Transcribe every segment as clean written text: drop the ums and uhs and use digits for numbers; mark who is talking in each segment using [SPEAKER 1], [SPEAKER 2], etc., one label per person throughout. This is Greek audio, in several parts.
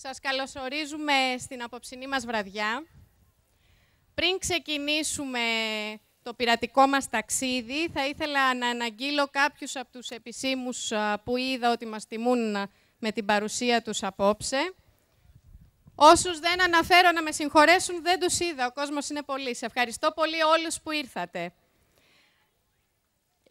[SPEAKER 1] Σας καλωσορίζουμε στην απόψινή μας βραδιά. Πριν ξεκινήσουμε το πειρατικό μας ταξίδι, θα ήθελα να αναγγείλω κάποιους από τους επισήμους που είδα ότι μας τιμούν με την παρουσία τους απόψε. Όσους δεν αναφέρω να με συγχωρέσουν, δεν τους είδα. Ο κόσμος είναι πολύ. Σε ευχαριστώ πολύ όλους που ήρθατε.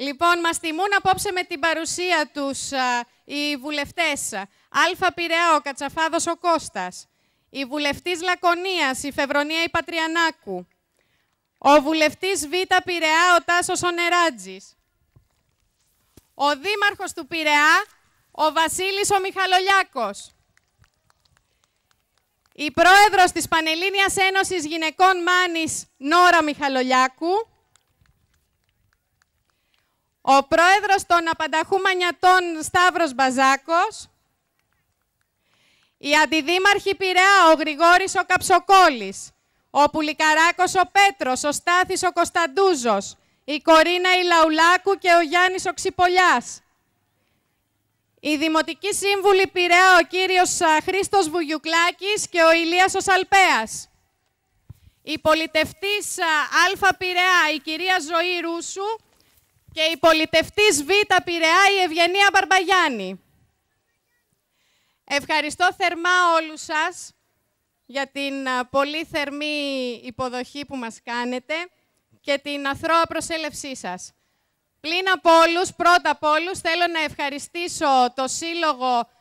[SPEAKER 1] Λοιπόν, μας τιμούν απόψε με την παρουσία τους οι βουλευτές Α. Πειραιά, ο Κατσαφάδος ο Κώστας, η βουλευτής Λακωνίας, η Φεβρονία η Πατριανάκου, ο βουλευτής Β. Πειραιά, ο Τάσος ο Νεράτζης, ο δήμαρχος του Πειραιά, ο Βασίλης ο Μιχαλολιάκος, η πρόεδρος της Πανελλήνιας Ένωσης Γυναικών Μάνης, Νόρα Μιχαλολιάκου, ο πρόεδρος των Απανταχού Μανιατών, Σταύρος Μπαζάκος, η αντιδήμαρχη Πειραιά, ο Γρηγόρης ο Καψοκόλλης, ο Πουλικαράκος ο Πέτρος, ο Στάθης ο Κωνσταντούζος, η Κορίνα η Λαουλάκου και ο Γιάννης ο Ξυπολιάς, η δημοτική σύμβουλη Πειραιά, ο κύριος Χρήστος Βουγιουκλάκης και ο Ηλίας ο Σαλπέας, η πολιτευτής Α. Πειραιά, η κυρία Ζωή Ρούσου, και η πολιτευτής Β. Πειραιά, η Ευγενία Μπαρμπαγιάννη. Ευχαριστώ θερμά όλους σας για την πολύ θερμή υποδοχή που μας κάνετε και την αθρώα προσέλευσή σας. Πλην από όλους, πρώτα απ' όλους, θέλω να ευχαριστήσω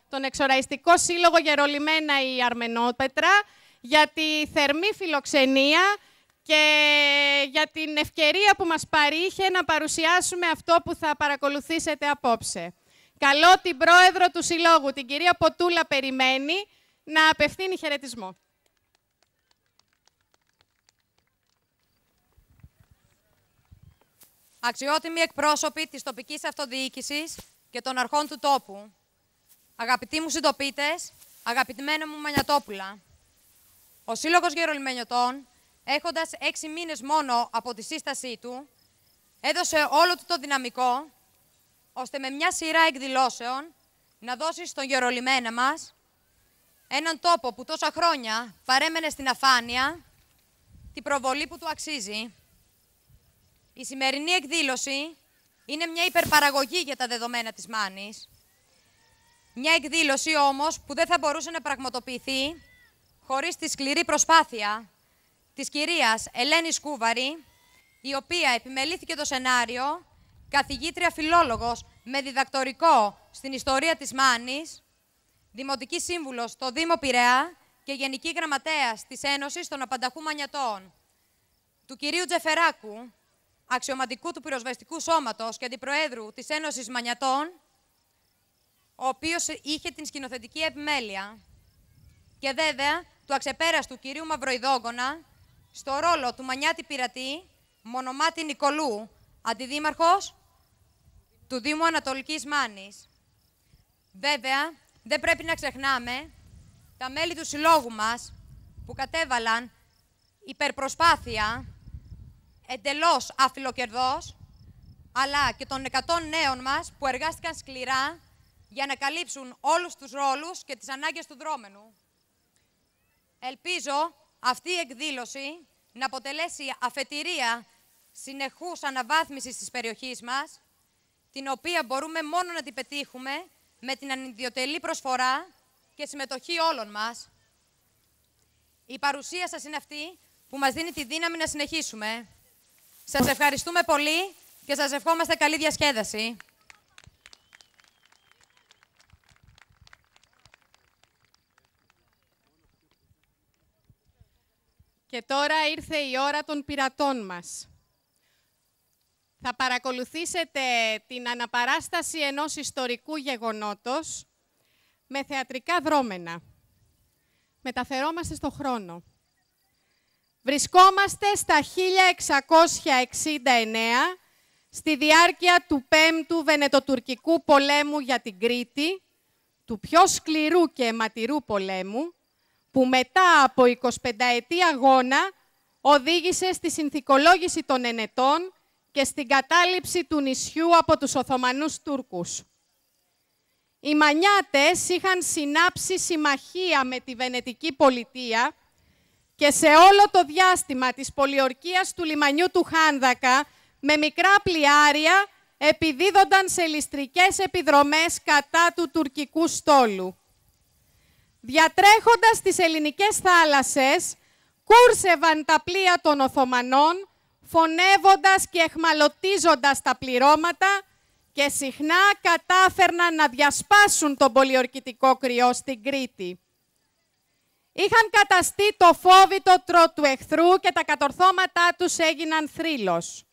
[SPEAKER 1] τον Εξοραϊστικό Σύλλογο Γερολιμένα η Αρμενόπετρα για τη θερμή φιλοξενία και για την ευκαιρία που μας παρήχε να παρουσιάσουμε αυτό που θα παρακολουθήσετε απόψε. Καλώ την πρόεδρο του Συλλόγου, την κυρία Ποτούλα Περιμένη, να απευθύνει χαιρετισμό.
[SPEAKER 2] Αξιότιμοι εκπρόσωποι της τοπικής αυτοδιοίκησης και των αρχών του τόπου, αγαπητοί μου συντοπίτες, αγαπημένα μου Μανιατόπουλα, ο Σύλλογος Γερολιμενιωτών, έχοντας 6 μήνες μόνο από τη σύστασή του, έδωσε όλο του το δυναμικό, ώστε με μια σειρά εκδηλώσεων να δώσει στον Γερολιμένα μας έναν τόπο που τόσα χρόνια παρέμενε στην αφάνεια την προβολή που του αξίζει. Η σημερινή εκδήλωση είναι μια υπερπαραγωγή για τα δεδομένα της Μάνης. Μια εκδήλωση όμως που δεν θα μπορούσε να πραγματοποιηθεί χωρίς τη σκληρή προσπάθεια της κυρίας Ελένης Κούβαρη, η οποία επιμελήθηκε το σενάριο, καθηγήτρια φιλόλογος με διδακτορικό στην ιστορία της Μάνης, δημοτική σύμβουλος στο Δήμο Πειραιά και γενική γραμματέας της Ένωσης των Απανταχού Μανιατών, του κυρίου Τζεφεράκου, αξιωματικού του πυροσβεστικού σώματος και αντιπροέδρου της Ένωσης Μανιατών, ο οποίος είχε την σκηνοθετική επιμέλεια, και βέβαια του αξεπέραστου κυρίου Μαυροϊδόγκονα, στο ρόλο του Μανιάτη Πειρατή, Μονομάτη Νικολού, αντιδήμαρχος του Δήμου Ανατολικής Μάνης. Βέβαια, δεν πρέπει να ξεχνάμε τα μέλη του συλλόγου μας που κατέβαλαν υπερπροσπάθεια, εντελώς αφιλοκερδός, αλλά και των 100 νέων μας που εργάστηκαν σκληρά για να καλύψουν όλους τους ρόλους και τις ανάγκες του δρόμενου. Ελπίζω αυτή η εκδήλωση να αποτελέσει αφετηρία συνεχούς αναβάθμισης της περιοχής μας, την οποία μπορούμε μόνο να την πετύχουμε με την ανιδιοτελή προσφορά και συμμετοχή όλων μας. Η παρουσία σας είναι αυτή που μας δίνει τη δύναμη να συνεχίσουμε. Σας ευχαριστούμε πολύ και σας ευχόμαστε καλή διασκέδαση.
[SPEAKER 1] Και τώρα ήρθε η ώρα των πειρατών μας. Θα παρακολουθήσετε την αναπαράσταση ενός ιστορικού γεγονότος με θεατρικά δρόμενα. Μεταφερόμαστε στο χρόνο. Βρισκόμαστε στα 1669, στη διάρκεια του 5ου Βενετοτουρκικού πολέμου για την Κρήτη, του πιο σκληρού και αιματηρού πολέμου, που μετά από 25ετή αγώνα οδήγησε στη συνθηκολόγηση των Ενετών και στην κατάληψη του νησιού από τους Οθωμανούς Τούρκους. οι Μανιάτες είχαν συνάψει συμμαχία με τη Βενετική πολιτεία και σε όλο το διάστημα της πολιορκίας του λιμανιού του Χάνδακα, με μικρά πλοιάρια, επιδίδονταν σε ληστρικές επιδρομές κατά του τουρκικού στόλου. Διατρέχοντας τις ελληνικές θάλασσες, κούρσευαν τα πλοία των Οθωμανών, φωνεύοντας και εχμαλωτίζοντας τα πληρώματα και συχνά κατάφερναν να διασπάσουν τον πολιορκητικό κρυό στην Κρήτη. Είχαν καταστεί το φόβητο του εχθρού και τα κατορθώματά τους έγιναν θρύλος.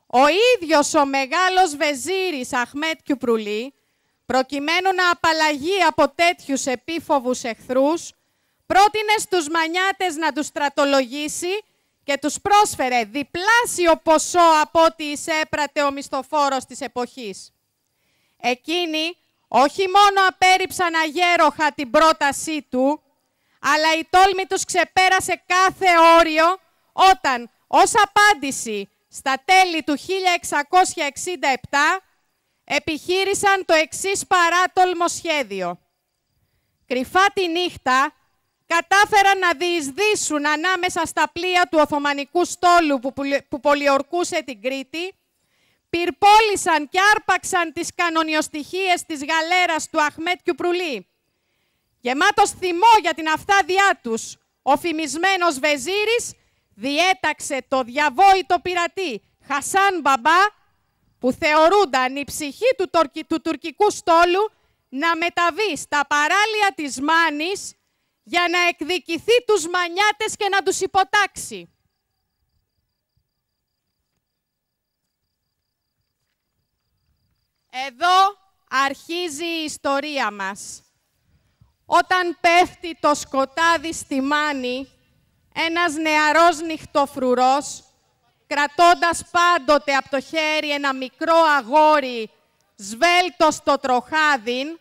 [SPEAKER 1] Ο ίδιος ο μεγάλος βεζίρης Αχμέτ Κιουπρουλή, προκειμένου να απαλλαγεί από τέτοιους επίφοβους εχθρούς, πρότεινε στους Μανιάτες να τους στρατολογήσει και τους πρόσφερε διπλάσιο ποσό από ό,τι εισέπρατε ο μισθοφόρος της εποχής. Εκείνοι όχι μόνο απέρριψαν αγέροχα την πρότασή του, αλλά η τόλμη τους ξεπέρασε κάθε όριο όταν, ως απάντηση στα τέλη του 1667, επιχείρησαν το εξής παράτολμο σχέδιο. Κρυφά τη νύχτα, κατάφεραν να διεισδύσουν ανάμεσα στα πλοία του Οθωμανικού στόλου που πολιορκούσε την Κρήτη, πυρπόλησαν και άρπαξαν τις κανονιοστοιχίες της γαλέρας του Αχμέτ Κιουπρουλή. Γεμάτος θυμό για την αυθάδειά τους, ο φημισμένος βεζίρης διέταξε το διαβόητο πειρατή Χασάν Μπαμπά, που θεωρούνταν η ψυχή του τουρκικού στόλου, να μεταβεί στα παράλια της Μάνης για να εκδικηθεί τους Μανιάτες και να τους υποτάξει. Εδώ αρχίζει η ιστορία μας. Όταν πέφτει το σκοτάδι στη Μάνη, ένας νεαρός νυχτοφρουρός, κρατώντας πάντοτε από το χέρι ένα μικρό αγόρι σβέλτο στο τροχάδιν,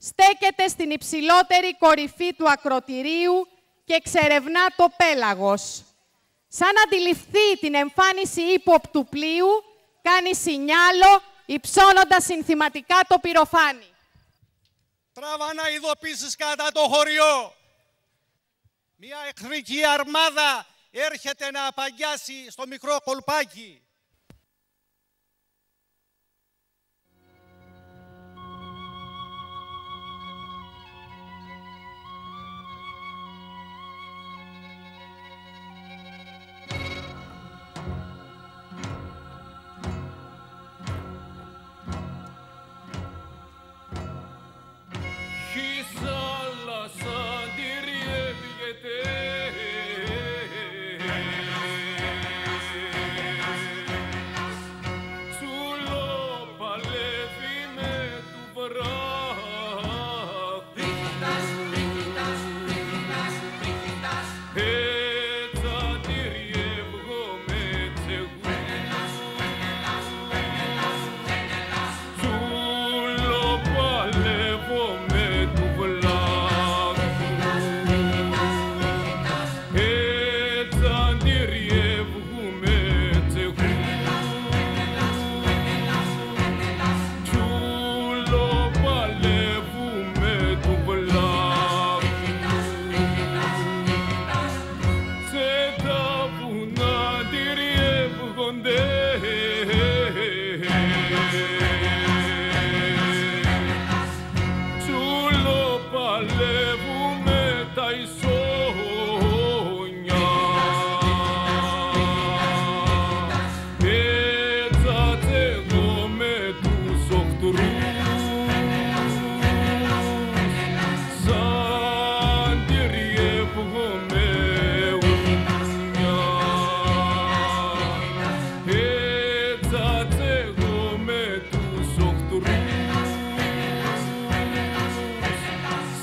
[SPEAKER 1] στέκεται στην υψηλότερη κορυφή του ακροτηρίου και εξερευνά το πέλαγος. Σαν να αντιληφθεί την εμφάνιση ύποπτου πλοίου, κάνει σινιάλο, υψώνοντας συνθηματικά το πυροφάνι.
[SPEAKER 3] Τράβανα ειδοποίησεις κατά το χωριό. Μια εχθρική αρμάδα έρχεται να απαγιάσει στο μικρό κολπάκι.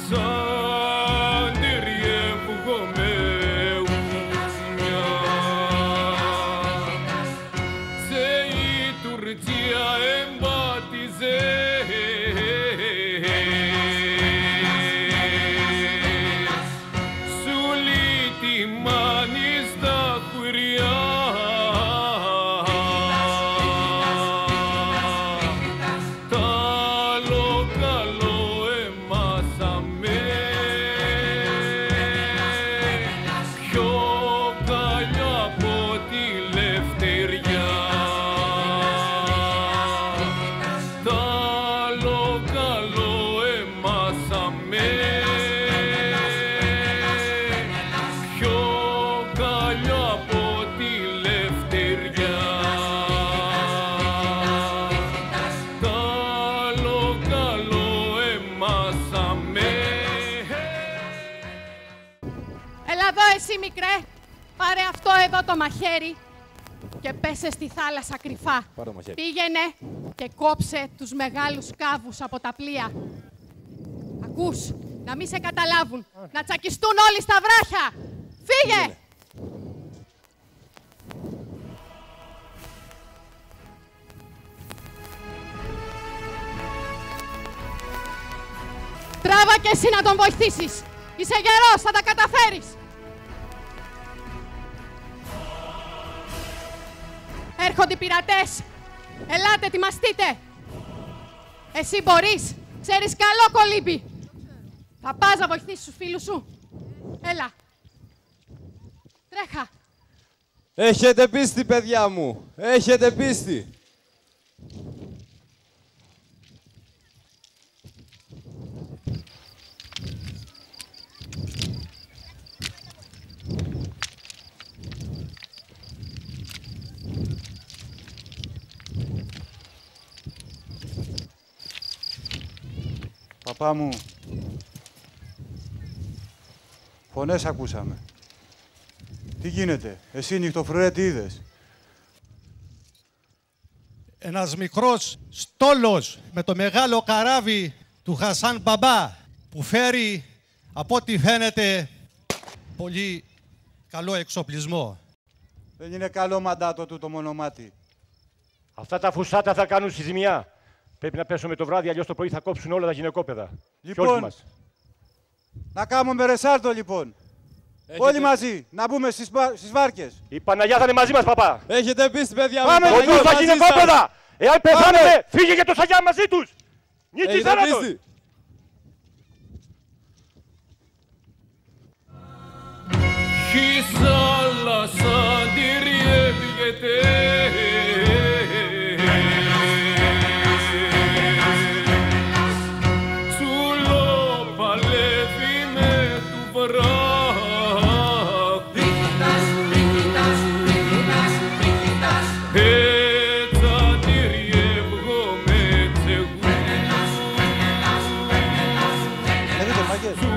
[SPEAKER 4] Σαν τη
[SPEAKER 1] εσύ μικρέ, πάρε αυτό εδώ το μαχαίρι και πέσε στη θάλασσα κρυφά. Πήγαινε και κόψε τους μεγάλους κάβους από τα πλοία. Ακούς, να μην σε καταλάβουν, να τσακιστούν όλοι στα βράχια. Φύγε! Τράβα και εσύ να τον βοηθήσεις. Είσαι γερός, θα τα καταφέρεις. Έρχονται οι πειρατές. Ελάτε, ετοιμαστείτε. Εσύ μπορείς. Ξέρεις καλό κολύμπι. Θα πας να βοηθήσεις τους φίλους σου. Έλα. Τρέχα.
[SPEAKER 4] Έχετε πίστη, παιδιά μου. Έχετε πίστη.
[SPEAKER 5] Παπά μου, φωνές ακούσαμε. Τι γίνεται, εσύ νυχτοφρουρέ τι είδες?
[SPEAKER 3] Ένας μικρός στόλος με το μεγάλο καράβι του Χασάν Μπαμπά που φέρει, από ό,τι φαίνεται, πολύ καλό εξοπλισμό.
[SPEAKER 5] Δεν είναι καλό μαντάτο του το μονομάτι.
[SPEAKER 6] Αυτά τα φουσάτα θα κάνουν στη ζημιά. Πρέπει να πέσουμε το βράδυ, αλλιώς το πρωί θα κόψουν όλα τα γυναικόπαιδα.
[SPEAKER 5] Λοιπόν, να κάνουμε ρεσάρτο λοιπόν. Όλοι μαζί, να μπούμε στις βάρκες.
[SPEAKER 6] Η Παναγιά θα είναι μαζί μας, παπά.
[SPEAKER 4] Έχετε πίστη, παιδιά μου.
[SPEAKER 5] Πάμε,
[SPEAKER 6] Οδούς τα γυναικόπαιδα. Εάν πεθάνετε, φύγε και το Σαγιά μαζί τους. Νίκη θάνατος.
[SPEAKER 7] Η θάλασσα αντιριεύγεται.
[SPEAKER 5] Έχετε μάγκες.